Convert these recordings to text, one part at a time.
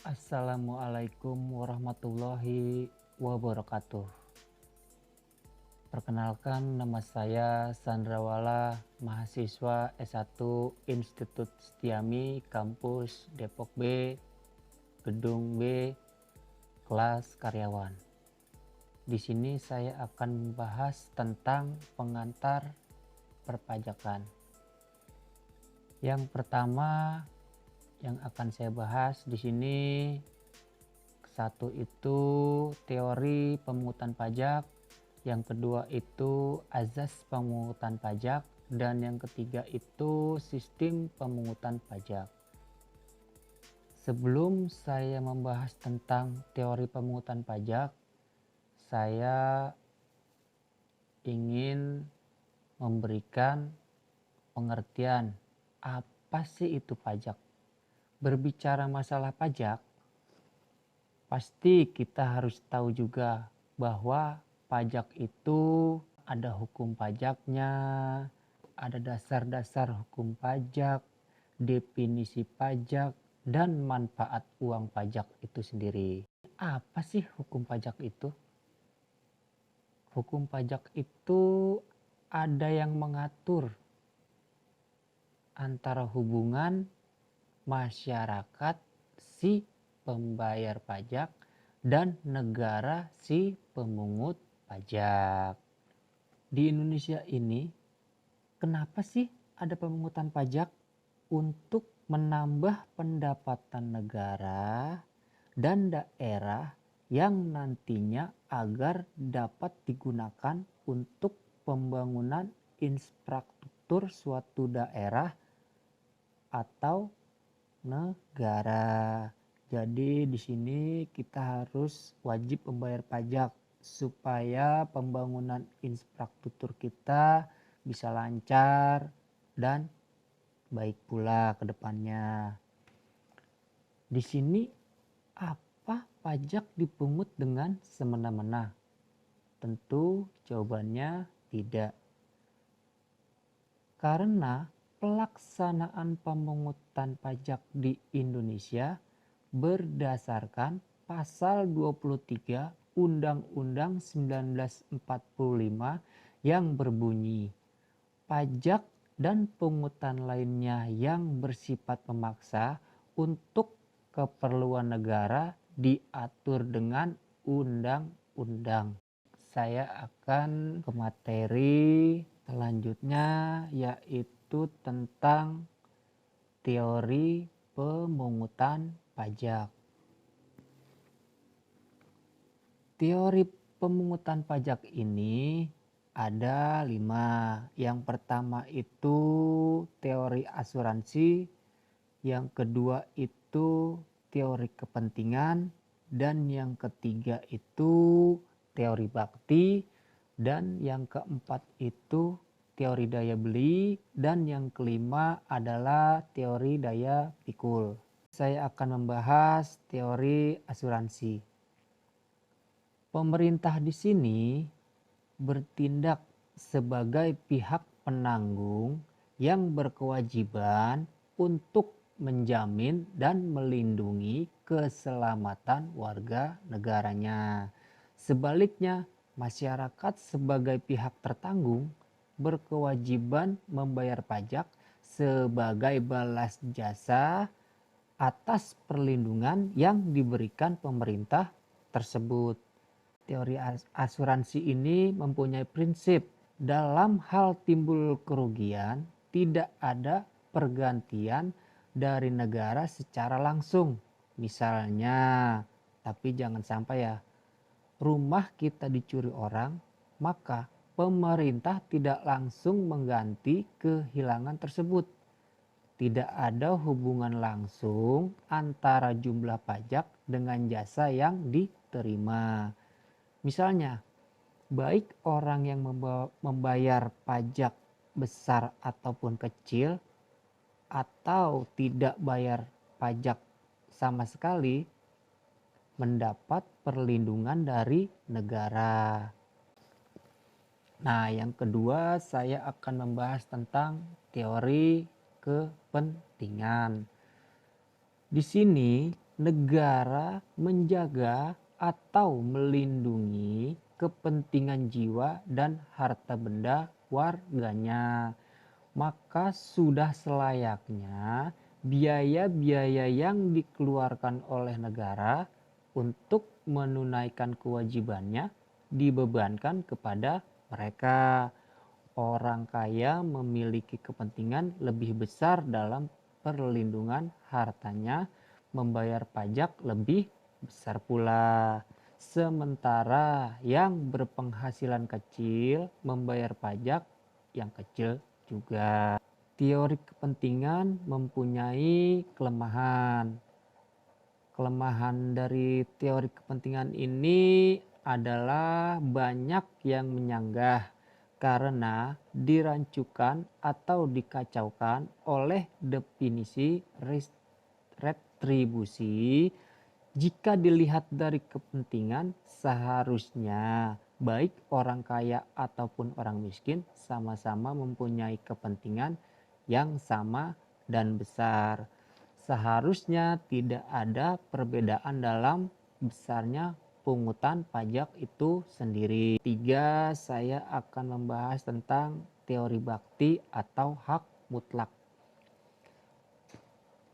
Assalamualaikum warahmatullahi wabarakatuh. Perkenalkan, nama saya Sandrawala, mahasiswa S1 Institut Setiami, kampus Depok B, gedung B, kelas karyawan. Di sini saya akan membahas tentang pengantar perpajakan. Yang pertama yang akan saya bahas di sini, satu itu teori pemungutan pajak, yang kedua itu azas pemungutan pajak, dan yang ketiga itu sistem pemungutan pajak. Sebelum saya membahas tentang teori pemungutan pajak, saya ingin memberikan pengertian apa sih itu pajak. Berbicara masalah pajak, pasti kita harus tahu juga bahwa pajak itu ada hukum pajaknya, ada dasar-dasar hukum pajak, definisi pajak, dan manfaat uang pajak itu sendiri. Apa sih hukum pajak itu? Hukum pajak itu ada yang mengatur antara hubungan masyarakat si pembayar pajak dan negara si pemungut pajak. Di Indonesia ini, kenapa sih ada pemungutan pajak? Untuk menambah pendapatan negara dan daerah yang nantinya agar dapat digunakan untuk pembangunan infrastruktur suatu daerah atau negara. Jadi di sini kita harus wajib membayar pajak supaya pembangunan infrastruktur kita bisa lancar dan baik pula ke depannya. Di sini apa pajak dipungut dengan semena-mena? Tentu jawabannya tidak. Karena pelaksanaan pemungutan pajak di Indonesia berdasarkan pasal 23 Undang-Undang 1945 yang berbunyi, pajak dan pungutan lainnya yang bersifat memaksa untuk keperluan negara diatur dengan undang-undang. Saya akan ke materi selanjutnya, yaitu tentang teori pemungutan pajak. Teori pemungutan pajak ini ada 5. Yang pertama itu teori asuransi, yang kedua itu teori kepentingan, dan yang ketiga itu teori bakti, dan yang keempat itu teori daya beli, dan yang kelima adalah teori daya pikul. Saya akan membahas teori asuransi. Pemerintah di sini bertindak sebagai pihak penanggung yang berkewajiban untuk menjamin dan melindungi keselamatan warga negaranya. Sebaliknya, masyarakat sebagai pihak tertanggung berkewajiban membayar pajak sebagai balas jasa atas perlindungan yang diberikan pemerintah tersebut. Teori asuransi ini mempunyai prinsip dalam hal timbul kerugian tidak ada pergantian dari negara secara langsung. Misalnya, tapi jangan sampai ya, rumah kita dicuri orang, maka pemerintah tidak langsung mengganti kehilangan tersebut. Tidak ada hubungan langsung antara jumlah pajak dengan jasa yang diterima. Misalnya, baik orang yang membayar pajak besar ataupun kecil, atau tidak bayar pajak sama sekali, mendapat perlindungan dari negara. Nah, yang kedua saya akan membahas tentang teori kepentingan. Di sini negara menjaga atau melindungi kepentingan jiwa dan harta benda warganya, maka sudah selayaknya biaya-biaya yang dikeluarkan oleh negara untuk menunaikan kewajibannya dibebankan kepada mereka. Orang kaya memiliki kepentingan lebih besar dalam perlindungan hartanya, membayar pajak lebih besar pula. Sementara yang berpenghasilan kecil membayar pajak yang kecil juga. Teori kepentingan mempunyai kelemahan. Kelemahan dari teori kepentingan ini adalah banyak yang menyanggah karena dirancukan atau dikacaukan oleh definisi retribusi. Jika dilihat dari kepentingan, seharusnya baik orang kaya ataupun orang miskin sama-sama mempunyai kepentingan yang sama dan besar. Seharusnya tidak ada perbedaan dalam besarnya pungutan pajak itu sendiri. 3, saya akan membahas tentang teori bakti atau hak mutlak.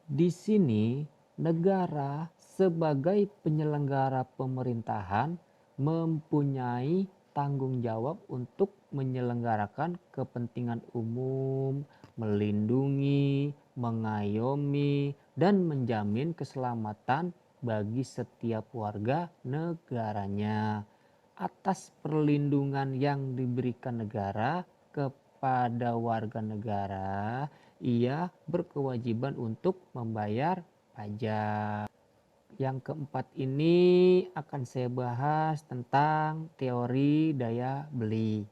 Di sini negara sebagai penyelenggara pemerintahan mempunyai tanggung jawab untuk menyelenggarakan kepentingan umum, melindungi, mengayomi, dan menjamin keselamatan bagi setiap warga negaranya. Atas perlindungan yang diberikan negara kepada warga negara, ia berkewajiban untuk membayar pajak. Yang keempat ini akan saya bahas tentang teori daya beli.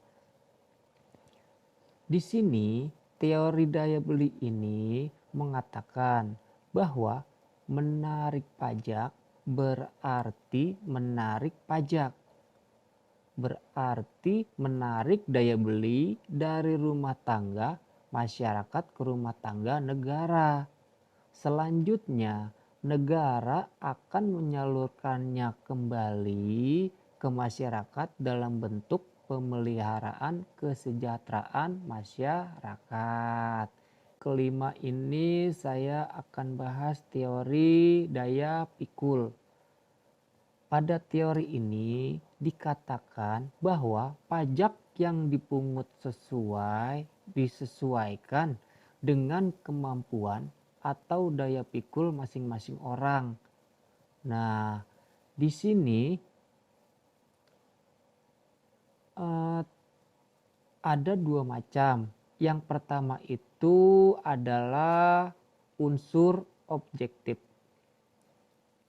Di sini teori daya beli ini mengatakan bahwa menarik pajak berarti menarik pajak. Berarti menarik daya beli dari rumah tangga masyarakat ke rumah tangga negara. Selanjutnya, negara akan menyalurkannya kembali ke masyarakat dalam bentuk pemeliharaan kesejahteraan masyarakat. Kelima ini saya akan bahas teori daya pikul. Pada teori ini dikatakan bahwa pajak yang dipungut disesuaikan dengan kemampuan atau daya pikul masing-masing orang. Nah, di sini ada dua macam. Yang pertama itu adalah unsur objektif.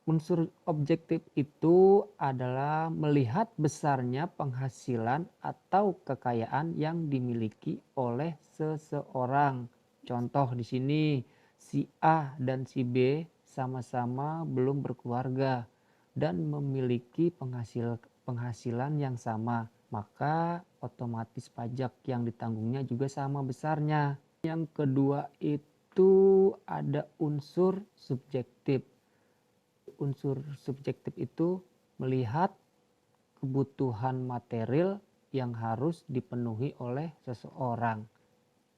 Unsur objektif itu adalah melihat besarnya penghasilan atau kekayaan yang dimiliki oleh seseorang. Contoh di sini, si A dan si B sama-sama belum berkeluarga dan memiliki penghasilan yang sama, maka otomatis pajak yang ditanggungnya juga sama besarnya. Yang kedua itu ada unsur subjektif. Unsur subjektif itu melihat kebutuhan material yang harus dipenuhi oleh seseorang.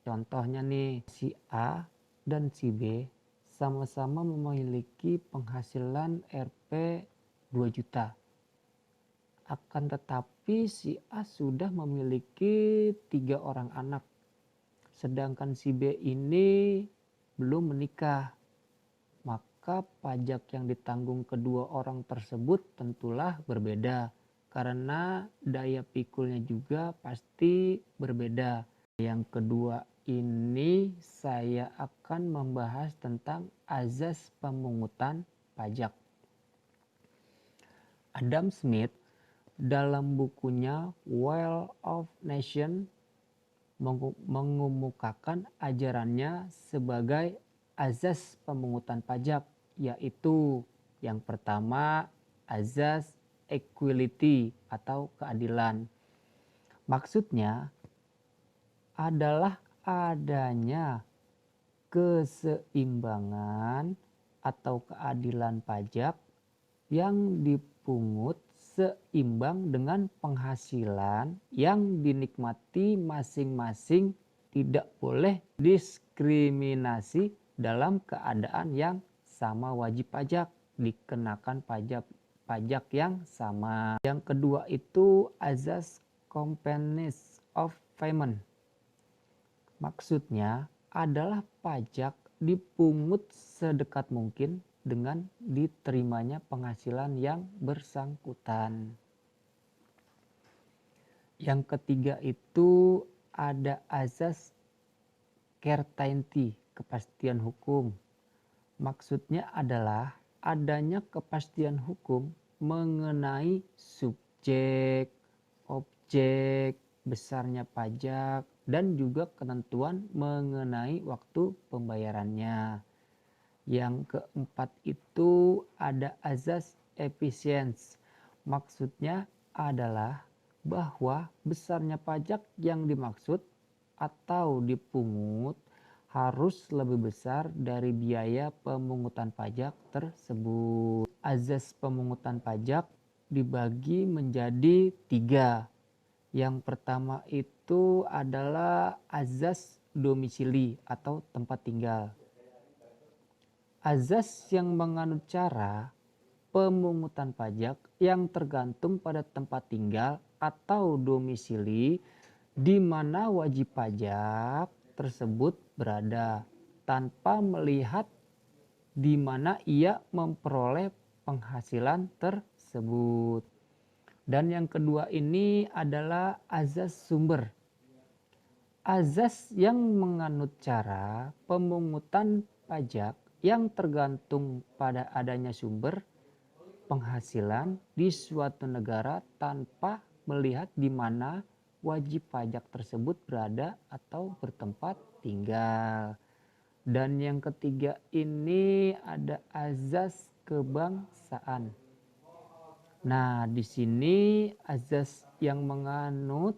Contohnya nih, si A dan si B sama-sama memiliki penghasilan Rp 2 juta. Akan tetapi si A sudah memiliki 3 orang anak. Sedangkan si B ini belum menikah. Maka pajak yang ditanggung kedua orang tersebut tentulah berbeda. Karena daya pikulnya juga pasti berbeda. Yang kedua ini saya akan membahas tentang azas pemungutan pajak. Adam Smith dalam bukunya Wealth of Nations mengemukakan ajarannya sebagai azas pemungutan pajak, yaitu yang pertama azas equality atau keadilan. Maksudnya adalah adanya keseimbangan atau keadilan pajak yang dipungut seimbang dengan penghasilan yang dinikmati masing-masing, tidak boleh diskriminasi dalam keadaan yang sama, wajib pajak dikenakan pajak yang sama. Yang kedua itu azas completeness of payment. Maksudnya adalah pajak dipungut sedekat mungkin dengan diterimanya penghasilan yang bersangkutan. Yang ketiga itu ada azas certainty, kepastian hukum. Maksudnya adalah adanya kepastian hukum mengenai subjek, objek, besarnya pajak, dan juga ketentuan mengenai waktu pembayarannya. Yang keempat itu ada azas efisiensi. Maksudnya adalah bahwa besarnya pajak yang dimaksud atau dipungut harus lebih besar dari biaya pemungutan pajak tersebut. Azas pemungutan pajak dibagi menjadi 3. Yang pertama itu adalah azas domisili atau tempat tinggal. Azas yang menganut cara pemungutan pajak yang tergantung pada tempat tinggal atau domisili di mana wajib pajak tersebut berada, tanpa melihat di mana ia memperoleh penghasilan tersebut. Dan yang kedua ini adalah azas sumber. Azas yang menganut cara pemungutan pajak yang tergantung pada adanya sumber penghasilan di suatu negara tanpa melihat di mana wajib pajak tersebut berada atau bertempat tinggal. Dan yang ketiga ini ada azas kebangsaan. Nah, di sini azas yang menganut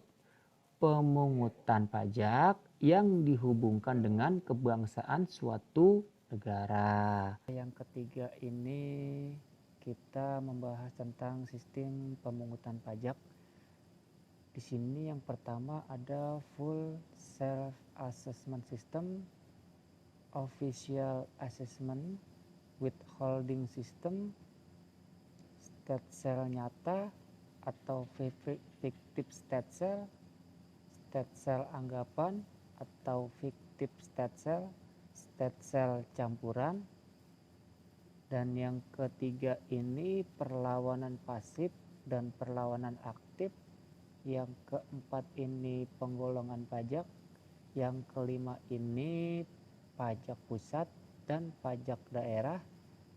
pemungutan pajak yang dihubungkan dengan kebangsaan suatu negara. Yang ketiga ini kita membahas tentang sistem pemungutan pajak. Di sini yang pertama ada full self assessment system, official assessment, withholding system, state sale nyata atau fictive state sale anggapan atau fictive state sale campuran. Dan yang ketiga ini perlawanan pasif dan perlawanan aktif. Yang keempat ini penggolongan pajak. Yang kelima ini pajak pusat dan pajak daerah,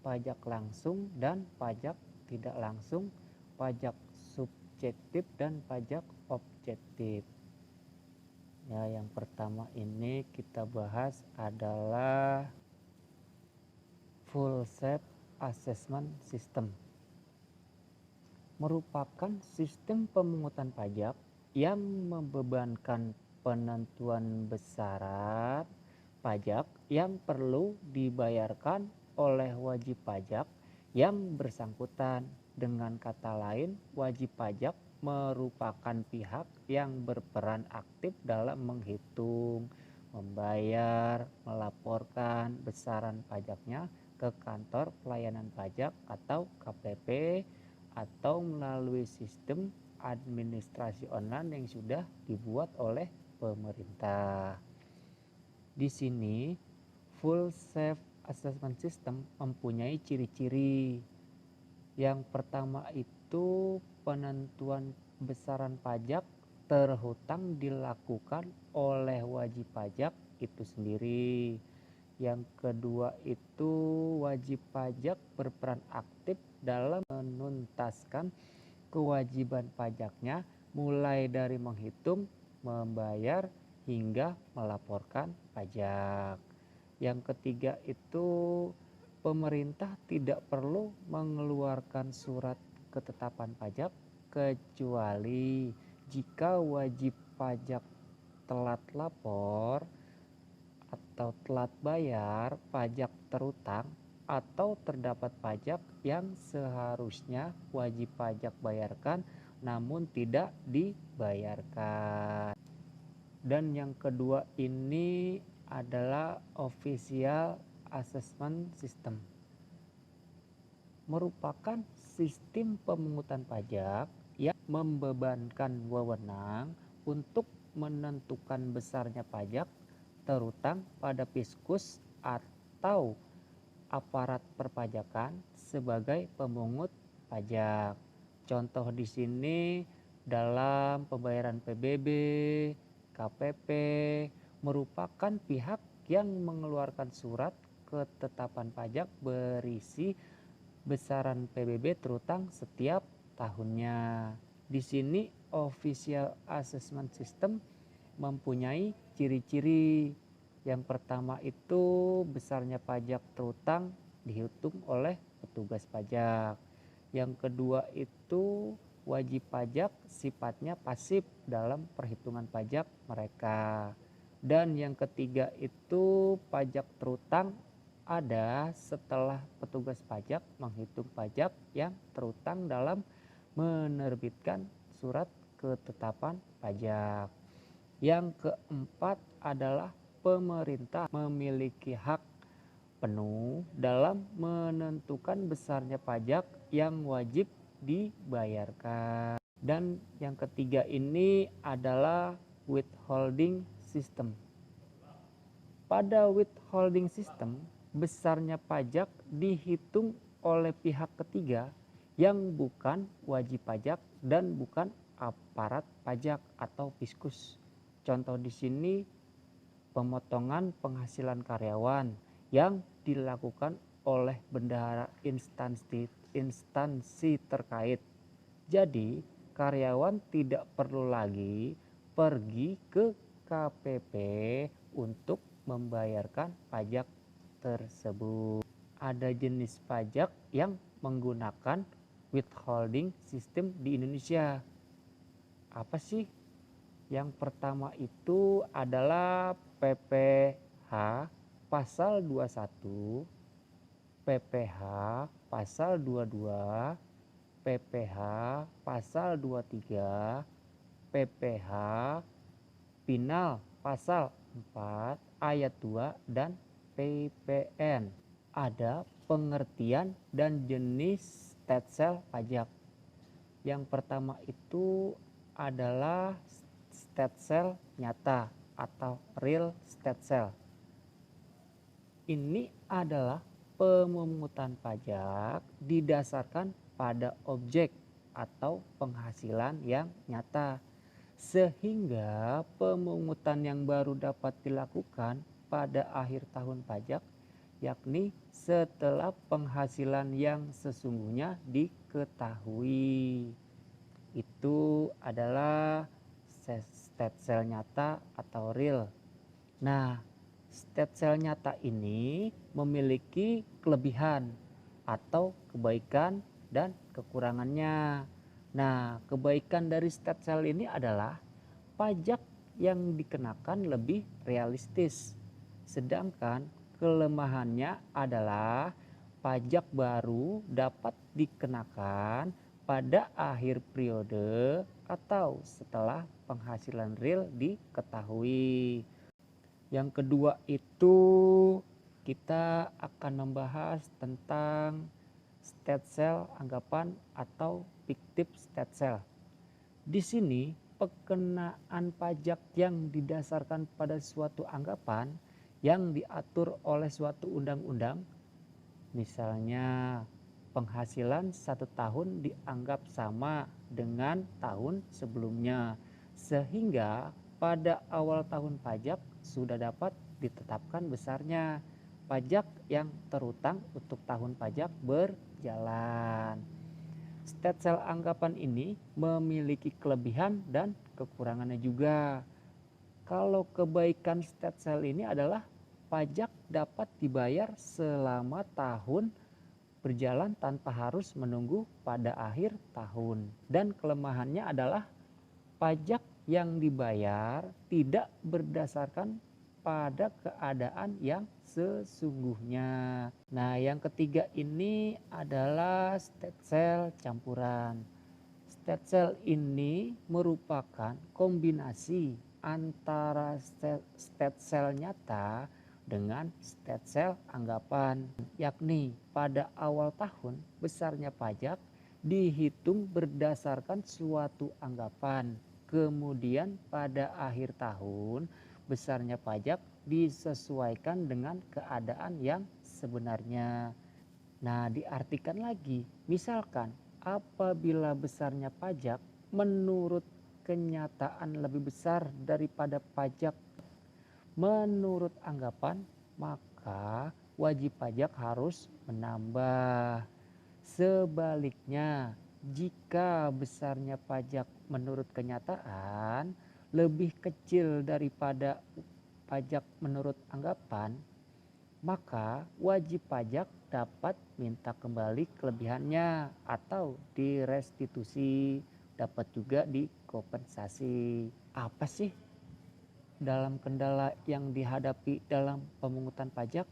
pajak langsung dan pajak tidak langsung, pajak subjektif dan pajak objektif. Ya, yang pertama ini kita bahas adalah full self assessment system. Merupakan sistem pemungutan pajak yang membebankan penentuan besaran pajak yang perlu dibayarkan oleh wajib pajak yang bersangkutan. Dengan kata lain, wajib pajak merupakan pihak yang berperan aktif dalam menghitung, membayar, melaporkan besaran pajaknya ke kantor pelayanan pajak atau KPP atau melalui sistem administrasi online yang sudah dibuat oleh pemerintah. Di sini full self assessment system mempunyai ciri-ciri. Yang pertama itu penentuan besaran pajak terhutang dilakukan oleh wajib pajak itu sendiri. Yang kedua itu wajib pajak berperan aktif dalam menuntaskan kewajiban pajaknya mulai dari menghitung, membayar, hingga melaporkan pajak. Yang ketiga itu pemerintah tidak perlu mengeluarkan surat ketetapan pajak kecuali jika wajib pajak telat lapor atau telat bayar pajak terutang atau terdapat pajak yang seharusnya wajib pajak bayarkan namun tidak dibayarkan. Dan yang kedua ini adalah Official Assessment System. Merupakan sistem pemungutan pajak yang membebankan wewenang untuk menentukan besarnya pajak terutang pada Fiskus atau aparat perpajakan sebagai pemungut pajak. Contoh di sini dalam pembayaran PBB, KPP merupakan pihak yang mengeluarkan surat ketetapan pajak berisi besaran PBB terutang setiap tahunnya. Di sini Official Assessment System mempunyai ciri-ciri. Yang pertama itu besarnya pajak terutang dihitung oleh petugas pajak. Yang kedua itu wajib pajak sifatnya pasif dalam perhitungan pajak mereka. Dan yang ketiga itu pajak terutang ada setelah petugas pajak menghitung pajak yang terutang dalam menerbitkan surat ketetapan pajak. Yang keempat adalah pemerintah memiliki hak penuh dalam menentukan besarnya pajak yang wajib dibayarkan. Dan yang ketiga ini adalah withholding system. Pada withholding system, besarnya pajak dihitung oleh pihak ketiga yang bukan wajib pajak dan bukan aparat pajak atau Fiskus. Contoh di sini pemotongan penghasilan karyawan yang dilakukan oleh bendahara instansi terkait. Jadi karyawan tidak perlu lagi pergi ke KPP untuk membayarkan pajak tersebut. Ada jenis pajak yang menggunakan withholding system di Indonesia. Apa sih? Yang pertama itu adalah PPh pasal 21, PPh pasal 22, PPh pasal 23, PPh final pasal 4 ayat 2 dan PPN. Ada pengertian dan jenis stetsel pajak. Yang pertama itu adalah stetsel nyata atau real stetsel. Ini adalah pemungutan pajak didasarkan pada objek atau penghasilan yang nyata, sehingga pemungutan yang baru dapat dilakukan pada akhir tahun pajak, yakni setelah penghasilan yang sesungguhnya diketahui. Itu adalah stetsel nyata atau real. Nah, stetsel nyata ini memiliki kelebihan atau kebaikan dan kekurangannya. Nah, kebaikan dari stetsel ini adalah pajak yang dikenakan lebih realistis. Sedangkan kelemahannya adalah pajak baru dapat dikenakan pada akhir periode atau setelah penghasilan real diketahui. Yang kedua itu kita akan membahas tentang stetsel anggapan atau fiktif stetsel. Di sini pengenaan pajak yang didasarkan pada suatu anggapan yang diatur oleh suatu undang-undang, misalnya penghasilan 1 tahun dianggap sama dengan tahun sebelumnya, sehingga pada awal tahun pajak sudah dapat ditetapkan besarnya pajak yang terutang untuk tahun pajak berjalan. Stetsel anggapan ini memiliki kelebihan dan kekurangannya juga. Kalau kebaikan stetsel ini adalah pajak dapat dibayar selama tahun berjalan tanpa harus menunggu pada akhir tahun. Dan kelemahannya adalah pajak yang dibayar tidak berdasarkan pada keadaan yang sesungguhnya. Nah, yang ketiga ini adalah stem cell campuran. Stem cell ini merupakan kombinasi antara stem cell nyata dengan stem cell anggapan, yakni pada awal tahun besarnya pajak dihitung berdasarkan suatu anggapan. Kemudian pada akhir tahun besarnya pajak disesuaikan dengan keadaan yang sebenarnya. Nah, diartikan lagi, misalkan apabila besarnya pajak menurut kenyataan lebih besar daripada pajak menurut anggapan, maka wajib pajak harus menambah. Sebaliknya, jika besarnya pajak menurut kenyataan lebih kecil daripada pajak menurut anggapan, maka wajib pajak dapat minta kembali kelebihannya atau direstitusi, dapat juga dikompensasi. Apa sih dalam kendala yang dihadapi dalam pemungutan pajak?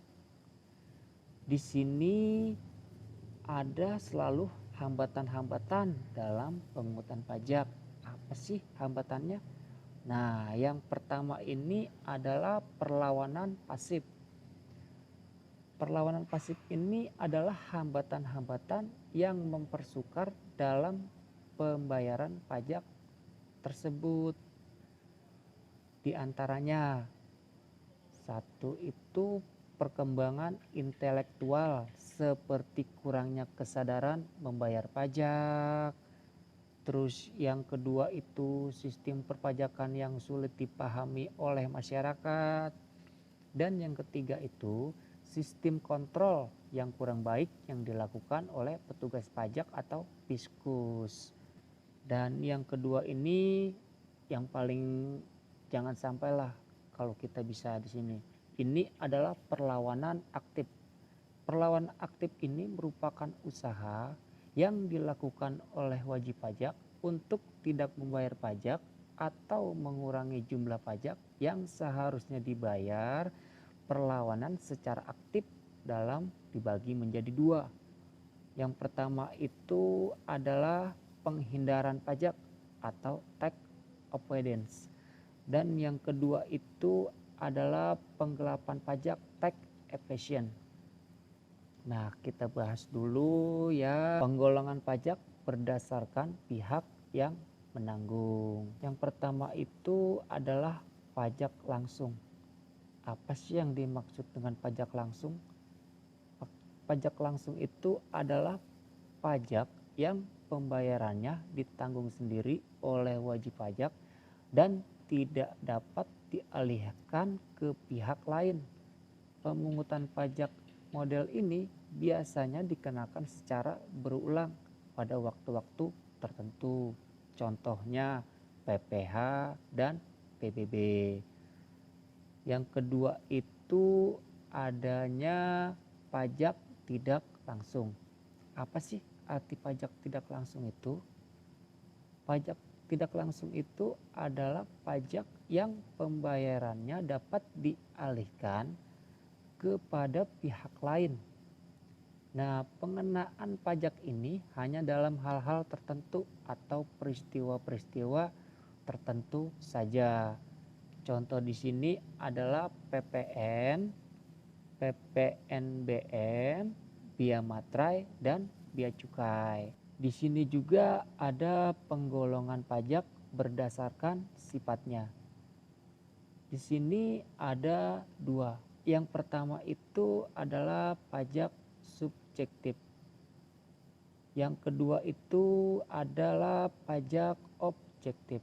Di sini ada selalu hambatan-hambatan dalam pemungutan pajak. Apa sih hambatannya? Nah, yang pertama ini adalah perlawanan pasif. Perlawanan pasif ini adalah hambatan-hambatan yang mempersukar dalam pembayaran pajak tersebut. Di antaranya, satu itu perkembangan intelektual seperti kurangnya kesadaran membayar pajak. Terus yang kedua itu sistem perpajakan yang sulit dipahami oleh masyarakat. Dan yang ketiga itu sistem kontrol yang kurang baik yang dilakukan oleh petugas pajak atau Fiskus. Dan yang kedua ini yang paling jangan sampailah kalau kita bisa di sini. Ini adalah perlawanan aktif. Perlawanan aktif ini merupakan usaha yang dilakukan oleh wajib pajak untuk tidak membayar pajak atau mengurangi jumlah pajak yang seharusnya dibayar. Perlawanan secara aktif dalam dibagi menjadi dua. Yang pertama itu adalah penghindaran pajak atau tax avoidance. Dan yang kedua itu adalah penggelapan pajak, tax evasion. Nah, kita bahas dulu ya penggolongan pajak berdasarkan pihak yang menanggung. Yang pertama itu adalah pajak langsung. Apa sih yang dimaksud dengan pajak langsung? Pajak langsung itu adalah pajak yang pembayarannya ditanggung sendiri oleh wajib pajak dan tidak dapat dialihkan ke pihak lain. Pemungutan pajak model ini biasanya dikenakan secara berulang pada waktu-waktu tertentu. Contohnya PPh dan PBB. Yang kedua itu adanya pajak tidak langsung. Apa sih arti pajak tidak langsung itu? Pajak tidak langsung itu adalah pajak yang pembayarannya dapat dialihkan kepada pihak lain. Nah, pengenaan pajak ini hanya dalam hal-hal tertentu atau peristiwa-peristiwa tertentu saja. Contoh di sini adalah PPN, PPNBM, Bea Matrai, dan Bea Cukai. Di sini juga ada penggolongan pajak berdasarkan sifatnya. Di sini ada dua. Yang pertama itu adalah pajak subjektif. Yang kedua itu adalah pajak objektif.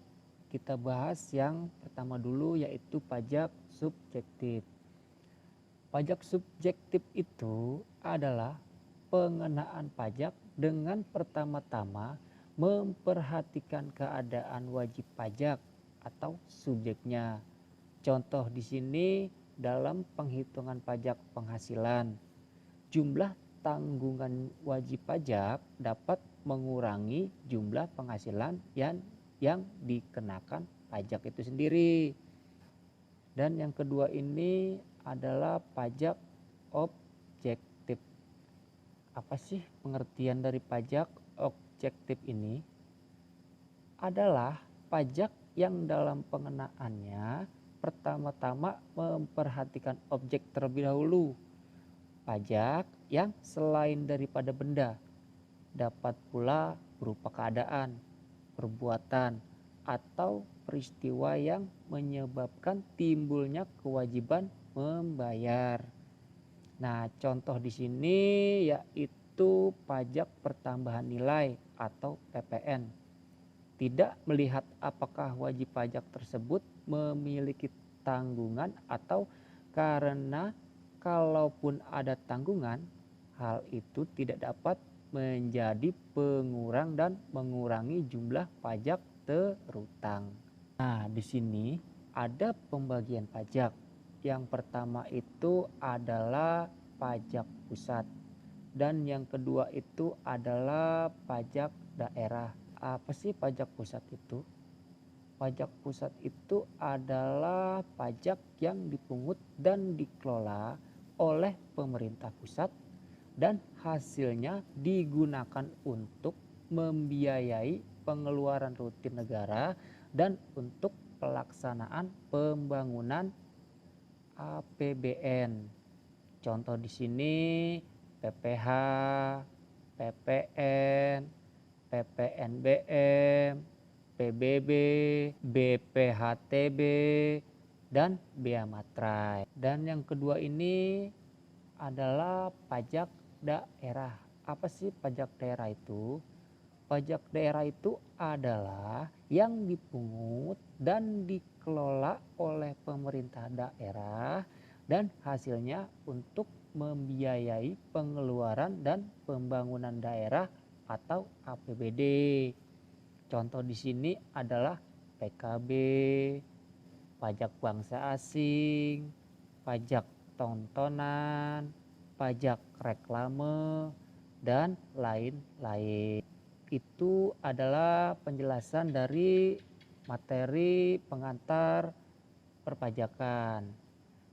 Kita bahas yang pertama dulu yaitu pajak subjektif. Pajak subjektif itu adalah pengenaan pajak dengan pertama-tama memperhatikan keadaan wajib pajak atau subjeknya. Contoh di sini dalam penghitungan pajak penghasilan, jumlah tanggungan wajib pajak dapat mengurangi jumlah penghasilan yang dikenakan pajak itu sendiri. Dan yang kedua ini adalah pajak objektif. Apa sih pengertian dari pajak objektif ini? Adalah pajak yang dalam pengenaannya pertama-tama memperhatikan objek terlebih dahulu. Pajak yang selain daripada benda dapat pula berupa keadaan, perbuatan, atau peristiwa yang menyebabkan timbulnya kewajiban membayar. Nah, contoh di sini yaitu pajak pertambahan nilai atau PPN. Tidak melihat apakah wajib pajak tersebut memiliki tanggungan atau karena kalaupun ada tanggungan, hal itu tidak dapat menjadi pengurang dan mengurangi jumlah pajak terutang. Nah, di sini ada pembagian pajak. Yang pertama itu adalah pajak pusat dan yang kedua itu adalah pajak daerah. Apa sih pajak pusat itu? Pajak pusat itu adalah pajak yang dipungut dan dikelola oleh pemerintah pusat dan hasilnya digunakan untuk membiayai pengeluaran rutin negara dan untuk pelaksanaan pembangunan APBN. Contoh di sini PPH, PPN, PPNBM, PBB, BPHTB, dan Bea Matrai. Dan yang kedua ini adalah pajak daerah. Apa sih pajak daerah itu? Pajak daerah itu adalah yang dipungut dan dikelola oleh pemerintah daerah dan hasilnya untuk membiayai pengeluaran dan pembangunan daerah atau APBD. Contoh di sini adalah PKB, pajak bangsa asing, pajak tontonan, pajak reklame, dan lain-lain. Itu adalah penjelasan dari materi pengantar perpajakan.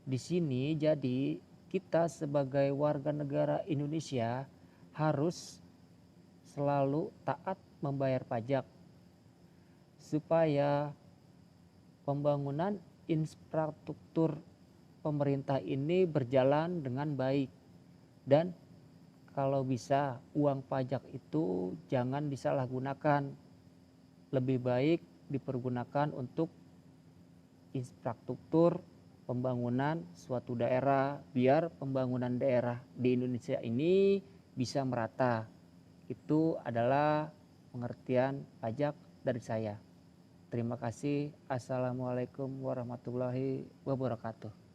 Di sini jadi kita sebagai warga negara Indonesia harus selalu taat membayar pajak supaya pembangunan infrastruktur pemerintah ini berjalan dengan baik. Dan kalau bisa uang pajak itu jangan disalahgunakan. Lebih baik dipergunakan untuk infrastruktur pembangunan suatu daerah biar pembangunan daerah di Indonesia ini bisa merata. Itu adalah pengertian pajak dari saya. Terima kasih. Assalamualaikum warahmatullahi wabarakatuh.